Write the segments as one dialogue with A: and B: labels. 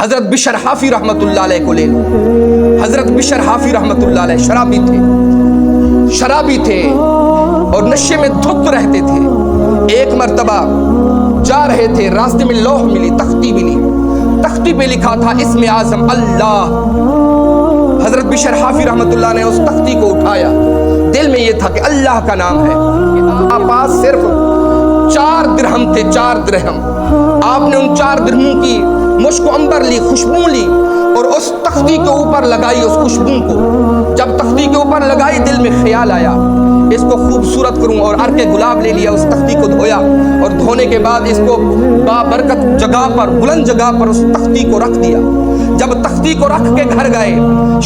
A: حضرت بشر حافی رحمتullah علیہ کو لے لو. حضرت بشر حافی رحمتullah علیہ شرابی تھے اور نشے میں دھت رہتے تھے. ایک مرتبہ جا رہے تھے، راستے میں لوح ملی، تختی ملی، تختی پہ لکھا تھا اسم اعظم اللہ. حضرت بشر حافی رحمتullah نے اس تختی کو اٹھایا، دل میں یہ تھا کہ اللہ کا نام ہے. آپ پاس صرف 4 درہم تھے، 4 درہم. آپ نے ان 4 درہموں کی مشک و عنبر لی، خوشبو لی اور اس تختی کے اوپر لگائی. اس خوشبو کو جب تختی کے اوپر لگائی، دل میں خیال آیا اس کو خوبصورت کروں، اور عرق گلاب لے لیا، اس تختی کو دھویا اور دھونے کے بعد اس کو بابرکت جگہ پر، بلند جگہ پر اس تختی کو رکھ دیا. جب تختی کو رکھ کے گھر گئے،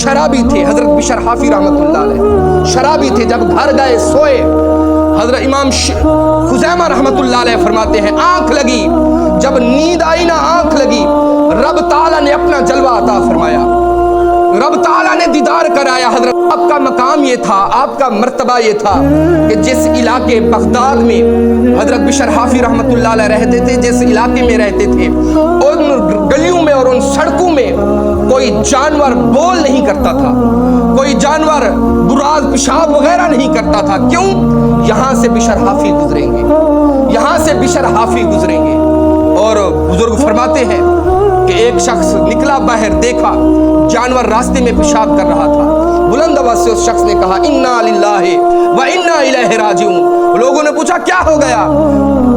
A: شرابی تھے حضرت بشر حافی رحمتullah علیہ، شرابی تھے. جب گھر گئے سوئے، حضرت امام خزیمہ رحمتullah علیہ فرماتے ہیں آنکھ لگی، جب نیند آئی نا آنکھ لگی، رب تعالیٰ نے اپنا جلوہ عطا فرمایا، رب تعالیٰ نے دیدار کرایا. حضرت آپ کا مقام یہ تھا، آپ کا مرتبہ یہ تھا کہ جس علاقے بغداد میں حضرت بشر حافی رحمتullah علیہ رہتے تھے، جس علاقے میں رہتے تھے، ان گلیوں میں اور ان سڑکوں میں کوئی جانور بول نہیں کرتا تھا، کوئی جانور براز پیشاب وغیرہ نہیں کرتا تھا. کیوں؟ یہاں سے بشر حافی گزریں گے، یہاں سے بشر حافی گزریں گے. اور بزرگ فرماتے ہیں کہ ایک شخص نکلا باہر، دیکھا جانور راستے میں پیشاب کر رہا تھا. بلند آواز سے اس شخص نے کہا انا للہ و انا الیہ راجعون. لوگوں نے پوچھا کیا ہو گیا؟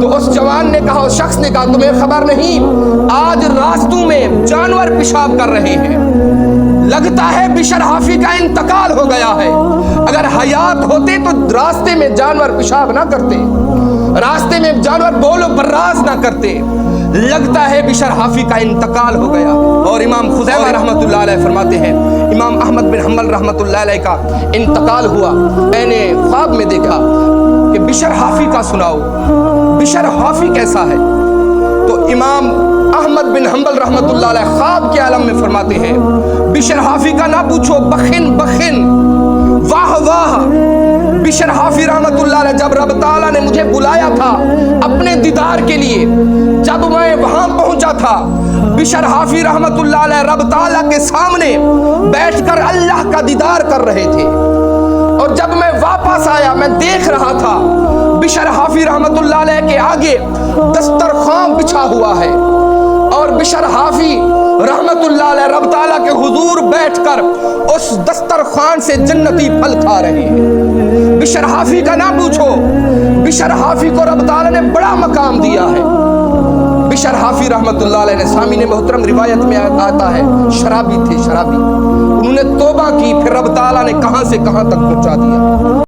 A: تو اس جوان نے کہا، اس شخص نے کہا تمہیں خبر نہیں، آج راستوں میں جانور پیشاب کر رہے ہیں، لگتا ہے بشر حافی کا انتقال ہو گیا ہے. اگر حیات ہوتے تو راستے میں جانور پیشاب نہ کرتے، راستے میں جانور بول و براز نہ کرتے. لگتا ہے بشر حافی کا انتقال ہو گیا. اور امام خزیمہ رحمتullah علیہ فرماتے ہیں امام احمد بن حنبل رحمتullah علیہ کا انتقال ہوا، میں نے خواب میں دیکھا کہ بشر حافی کا سناؤ، بشر حافی کیسا ہے؟ تو امام احمد بن حنبل رحمتullah علیہ خواب کے عالم میں فرماتے ہیں بشر حافی کا نہ پوچھو، بخن بخن، واہ واہ. بشر حافی رحمتullah علیہ جب رب تعالیٰ نے مجھے بلایا تھا اپنے دیدار کے لیے، جب میں وہاں پہنچا تھا، بشر حافی رحمتullah علیہ رب تعالیٰ کے سامنے بیٹھ کر اللہ کا دیدار کر رہے تھے. اور جب میں واپس آیا، میں دیکھ رہا تھا بشر حافی رحمتullah علیہ کے آگے دسترخوان بچھا ہوا ہے، اور بشر حافی رحمتullah علیہ رب تعالیٰ کے حضور بیٹھ کر اس دسترخوان سے جنتی پھل کھا رہے ہیں. بشر حافی کا نہ پوچھو، بشر حافی کو رب تعالیٰ نے بڑا مقام دیا ہے. بشر حافی رحمتullah علیہ نے، سامعین محترم روایت میں آتا ہے شرابی تھے، شرابی. انہوں نے توبہ کی، پھر رب تعالیٰ نے کہاں سے کہاں تک پہنچا دیا.